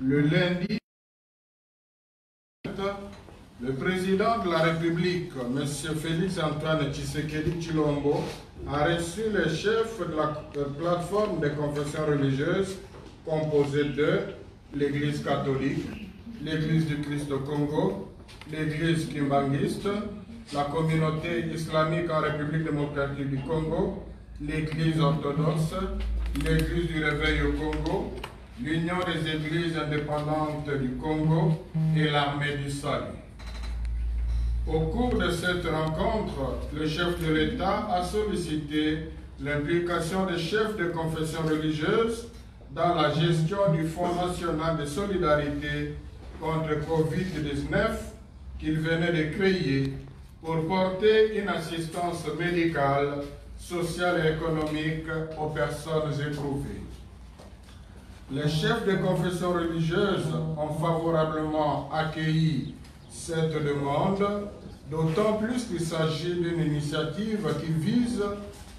Le lundi, le président de la République, M. Félix-Antoine Tshisekedi Tshilombo, a reçu les chefs de la plateforme des confessions religieuses composée de l'Église catholique, l'Église du Christ au Congo, l'Église kimbanguiste, la communauté islamique en République démocratique du Congo, l'Église orthodoxe, l'Église du Réveil au Congo, l'Union des Églises indépendantes du Congo et l'Armée du Salut. Au cours de cette rencontre, le chef de l'État a sollicité l'implication des chefs de confession religieuse dans la gestion du Fonds national de solidarité contre Covid-19 qu'il venait de créer pour porter une assistance médicale, sociale et économique aux personnes éprouvées. Les chefs de confession religieuse ont favorablement accueilli cette demande, d'autant plus qu'il s'agit d'une initiative qui vise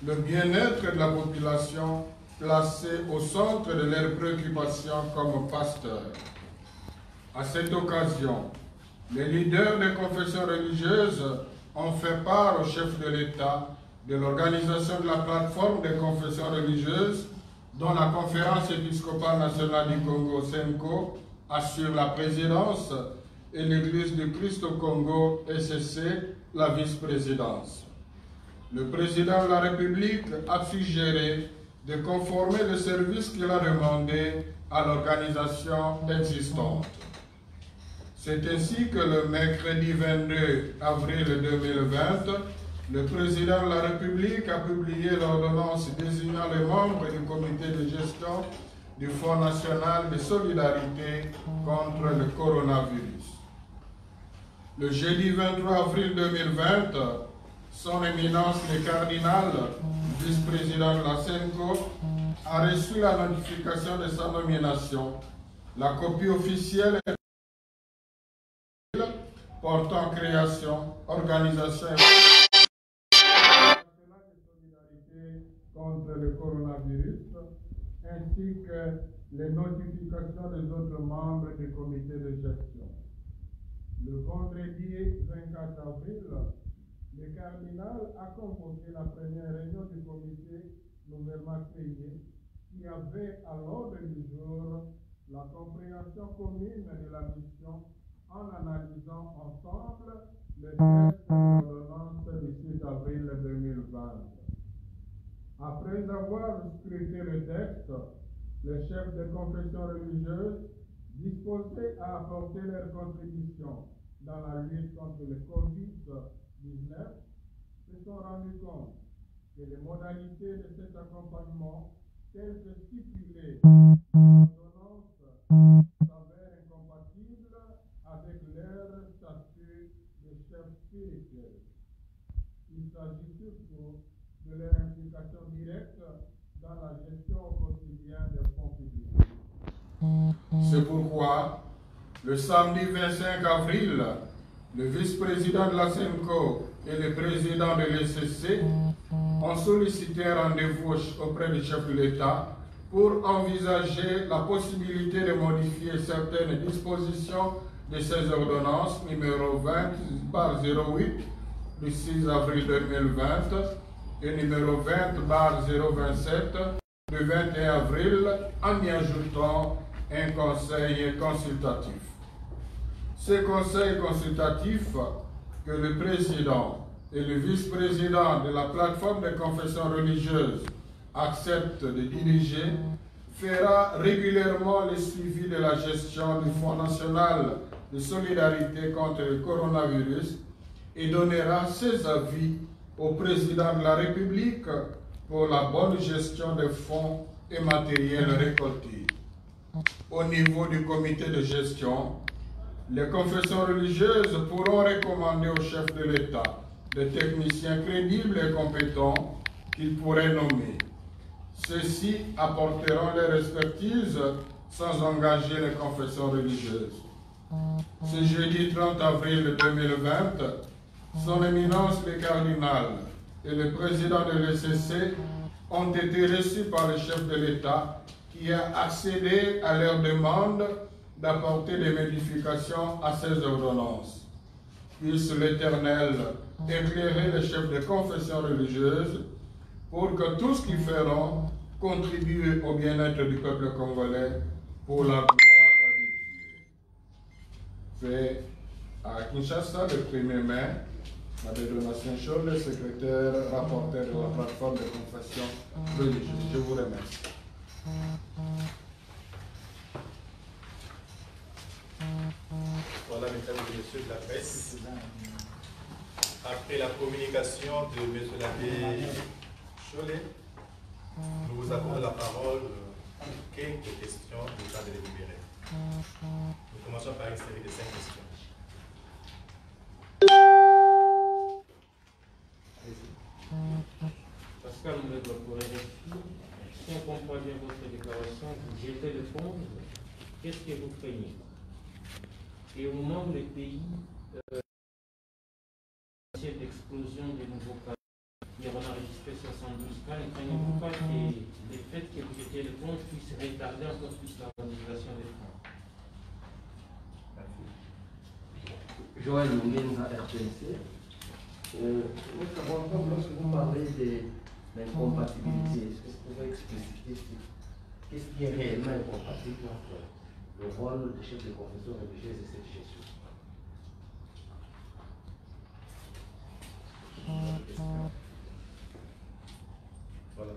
le bien-être de la population placée au centre de leurs préoccupations comme pasteurs. À cette occasion, les leaders des confessions religieuses ont fait part au chef de l'État de l'organisation de la plateforme des confessions religieuses dont la Conférence épiscopale nationale du Congo, CENCO, assure la présidence et l'Église du Christ au Congo, ECC, la vice-présidence. Le président de la République a suggéré de conformer le service qu'il a demandé à l'organisation existante. C'est ainsi que le mercredi 22 avril 2020, le président de la République a publié l'ordonnance désignant les membres du comité de gestion du Fonds national de solidarité contre le coronavirus. Le jeudi 23 avril 2020, son éminence le cardinal, vice-président de la CENCO, a reçu la notification de sa nomination. La copie officielle portant création, organisation et solidarité contre le coronavirus, ainsi que les notifications des autres membres du comité de gestion. Le vendredi 24 avril, le cardinal a convoqué la première réunion du comité nouvellement créé qui avait à l'ordre du jour la compréhension commune de la mission en analysant ensemble le texte de l'ordonnance du 6 avril 2020. Après avoir scruté le texte, les chefs de confession religieuse disposés à apporter leur contribution dans la lutte contre le Covid-19 se sont rendus compte que les modalités de cet accompagnement, telles que stipulées dans l'ordonnance, s'avèrent incompatibles avec leur statut de chef spirituel. Il s'agit surtout de leur implication directe dans la gestion au quotidien des fonds publics. C'est pourquoi, le samedi 25 avril, le vice-président de la CENCO et le président de l'ECC ont sollicité un rendez-vous auprès du chef de l'État pour envisager la possibilité de modifier certaines dispositions de ces ordonnances numéro 20/08 du 6 avril 2020 et numéro 20/027 du 21 avril en y ajoutant un conseil consultatif. Ce conseil consultatif que le président et le vice-président de la plateforme des confessions religieuses acceptent de diriger fera régulièrement le suivi de la gestion du Fonds national de solidarité contre le coronavirus et donnera ses avis au président de la République pour la bonne gestion des fonds et matériels récoltés. Au niveau du comité de gestion, les confessions religieuses pourront recommander au chef de l'État des techniciens crédibles et compétents qu'ils pourraient nommer. Ceux-ci apporteront leur expertise sans engager les confessions religieuses. Ce jeudi 30 avril 2020, son éminence le cardinal et le président de l'ECC ont été reçus par le chef de l'État qui a accédé à leur demande d'apporter des modifications à ces ordonnances. Puisse l'Éternel éclairer les chefs de confession religieuse pour que tout ce qu'ils feront contribue au bien-être du peuple congolais pour la gloire de Dieu. Fait à Kinshasa, le 1er mai, Abbé Donatien Scholl, le secrétaire rapporteur de la plateforme de confession religieuse. Je vous remercie. Voilà, mesdames et messieurs de la presse. Après la communication de M. l'abbé Cholet, nous vous accordons la parole pour quelques questions du temps de délibéré. Nous commençons par une série de 5 questions. Pascal Mbegwa pour RFI, si on comprend bien votre déclaration, vous jetez le pont, qu'est-ce que vous craignez? Et au moment où le pays d'explosion des nouveaux cas, hier on a enregistré 72 cas, ne craignez-vous pas que le fait que vous jetiez le pont puisse retarder encore plus la mobilisation des fonds? Joël Menza, RTNC. Nous savons pas, lorsque vous parlez de l'incompatibilité, est-ce que vous pouvez expliciter qu'est-ce qui est réellement incompatible entre le rôle des chefs de confession religieuse et cette gestion? Voilà.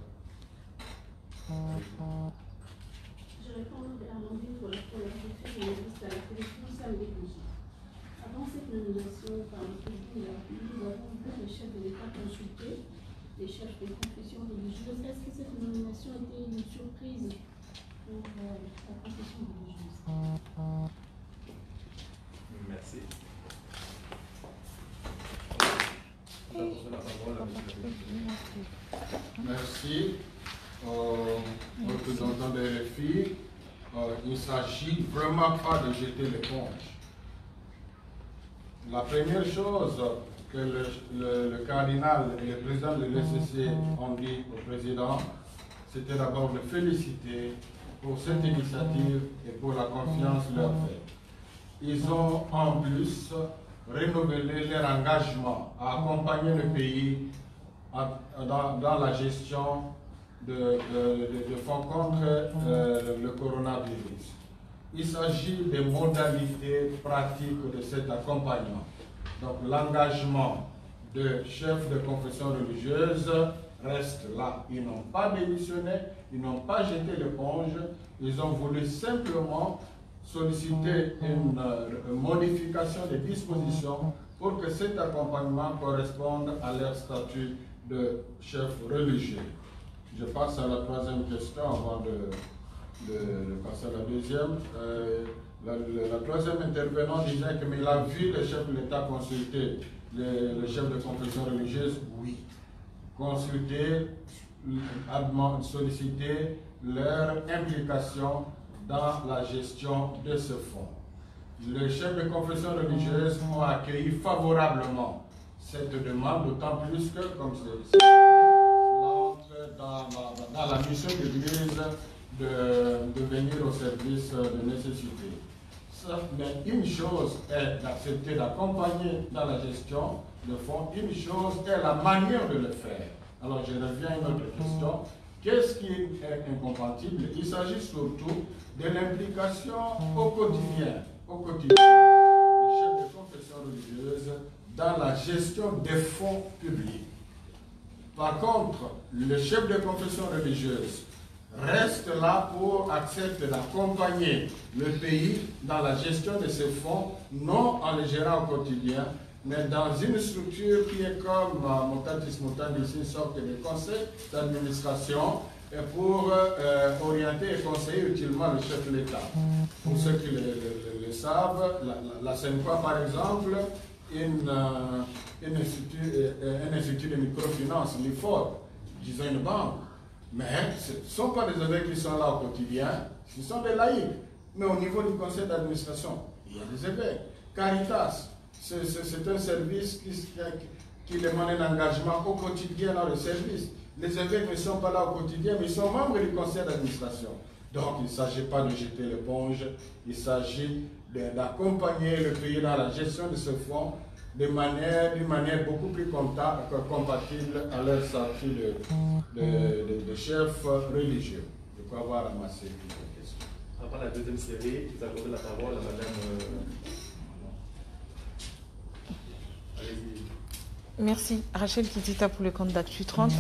Je réponds à Amandine pour la première question de ministre à la télévision samedi 12. Avant cette nomination par le président de la République, nous avons vu les chefs de l'État consulter les chefs de confession religieuse. Est-ce que cette nomination était une surprise pour la confession religieuse? Merci. Merci. Représentant de RFI, il ne s'agit vraiment pas de jeter l'éponge. La première chose que le cardinal et le président de l'ECC ont dit au président, c'était d'abord de féliciter pour cette initiative et pour la confiance leur faite. Ils ont en plus renouvelé leur engagement à accompagner le pays dans la gestion de fonds contre le coronavirus. Il s'agit des modalités pratiques de cet accompagnement. Donc l'engagement de chefs de confession religieuse reste là. Ils n'ont pas démissionné, ils n'ont pas jeté l'éponge, ils ont voulu simplement solliciter une modification des dispositions pour que cet accompagnement corresponde à leur statut de chef religieux. Je passe à la troisième question avant de passer à la deuxième. La troisième intervenant disait que mais il a vu le chef de l'État consulter le chef de confession religieuse. Oui. Consulter, solliciter leur implication dans la gestion de ce fonds. Les chefs de confession religieuse ont accueilli favorablement cette demande, d'autant plus que, comme c'est dans la mission de l'Église de venir au service de nécessité. Mais une chose est d'accepter d'accompagner dans la gestion de fonds, une chose est la manière de le faire. Alors je reviens à une autre question. Qu'est-ce qui est incompatible? Il s'agit surtout de l'implication au quotidien des chefs de confession religieuse dans la gestion des fonds publics. Par contre, le chef de confession religieuse reste là pour accepter d'accompagner le pays dans la gestion de ces fonds, non en les gérant au quotidien, mais dans une structure qui est comme Mutatis Mutandis, une sorte de conseil d'administration, et pour orienter et conseiller utilement le chef de l'État. Pour ceux qui le savent, la CENCOA, par exemple, un institut de microfinance, l'IFOR, disons une banque, mais ce ne sont pas des évêques qui sont là au quotidien, ce sont des laïcs. Mais au niveau du conseil d'administration, il y a des évêques. Caritas, c'est un service qui demande un engagement au quotidien dans le service. Les évêques ne sont pas là au quotidien, mais ils sont membres du conseil d'administration. Donc, il ne s'agit pas de jeter l'éponge, il s'agit d'accompagner le pays dans la gestion de ce fonds d'une manière beaucoup plus compatible à leur statut de chef religieux. Je crois avoir ramassé toutes les questions. Après la deuxième série, vous accordez la parole à madame. Allez-y. Merci. Rachel Kitita pour le compte d'Actu 30.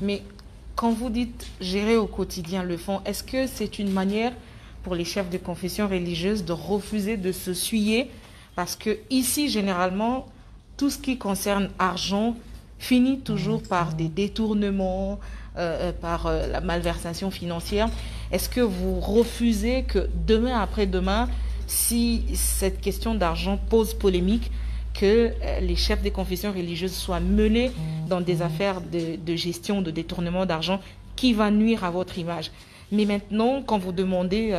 Mais quand vous dites gérer au quotidien le fonds, est-ce que c'est une manière pour les chefs de confession religieuse de refuser de se souiller? Parce que ici, généralement, tout ce qui concerne argent finit toujours par des détournements, par la malversation financière. Est-ce que vous refusez que demain après-demain, si cette question d'argent pose polémique, que les chefs des confessions religieuses soient menés dans des affaires de gestion, de détournement d'argent qui va nuire à votre image? Mais maintenant, quand vous demandez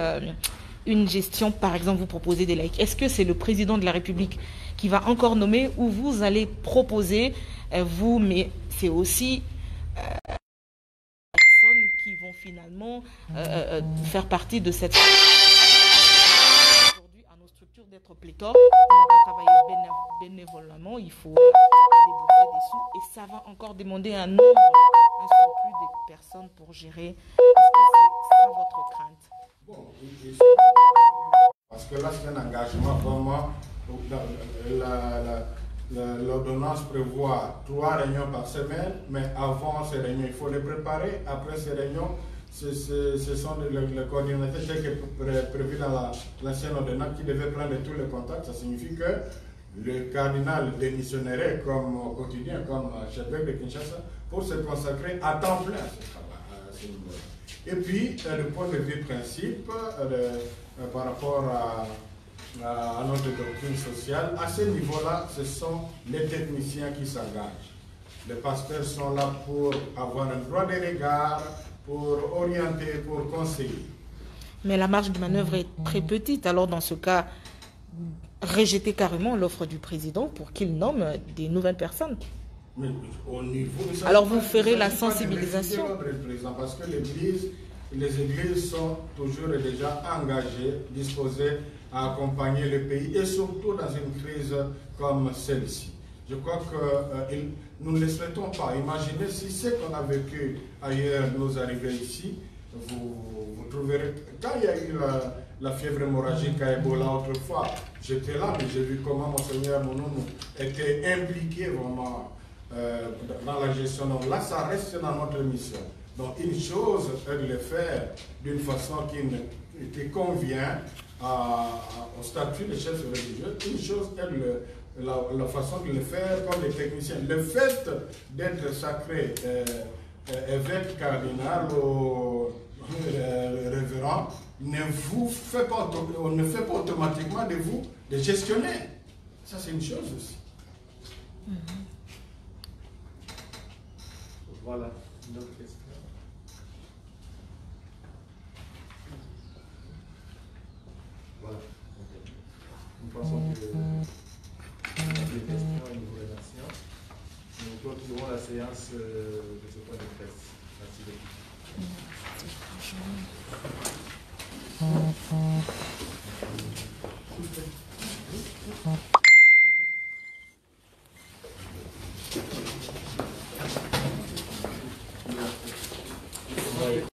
une gestion, par exemple, vous proposez des laïcs, est-ce que c'est le président de la République qui va encore nommer ou vous allez proposer, vous, mais c'est aussi personnes qui vont finalement faire partie de cette... Aujourd'hui, à nos structures d'être pléthore, on va travailler bénévolement, il faut débourser des sous et ça va encore demander un surplus de personnes pour gérer. Est-ce que c'est ça votre crainte? Bon, parce que là, c'est un engagement vraiment. L'ordonnance prévoit 3 réunions par semaine, mais avant ces réunions, il faut les préparer. Après ces réunions, ce sont les coordinateurs prévus dans l'ancienne ordonnance qui devaient prendre tous les contacts. Ça signifie que le cardinal démissionnerait comme au quotidien, comme chef de Kinshasa, pour se consacrer à temps plein à ce niveau. Et puis, le point de vue principe, par rapport à notre doctrine sociale, à ce niveau-là, ce sont les techniciens qui s'engagent. Les pasteurs sont là pour avoir un droit de regard, pour orienter, pour conseiller. Mais la marge de manœuvre est très petite. Alors, dans ce cas, rejetez carrément l'offre du président pour qu'il nomme des nouvelles personnes. Mais au niveau, alors, vous ferez la sensibilisation. Parce que les églises sont toujours et déjà engagées, disposées à accompagner le pays, et surtout dans une crise comme celle-ci. Je crois que nous ne le souhaitons pas. Imaginez si ce qu'on a vécu ailleurs nous arrivait ici, vous trouverez... Quand il y a eu la fièvre hémorragique à Ebola autrefois, j'étais là, mais j'ai vu comment Monseigneur Mounoumou était impliqué vraiment dans la gestion. Donc là, ça reste dans notre mission. Donc une chose est de le faire d'une façon qui convient au statut de chef religieux. Une chose est la façon de le faire comme les techniciens. Le fait d'être sacré évêque, cardinal ou révérend ne vous fait pas, on ne fait pas automatiquement de vous des gestionnaires. Ça, c'est une chose aussi. Voilà, une autre question. Voilà. Nous pensons que les questions et nous remercions. Nous continuerons la séance de ce point de presse. Merci beaucoup.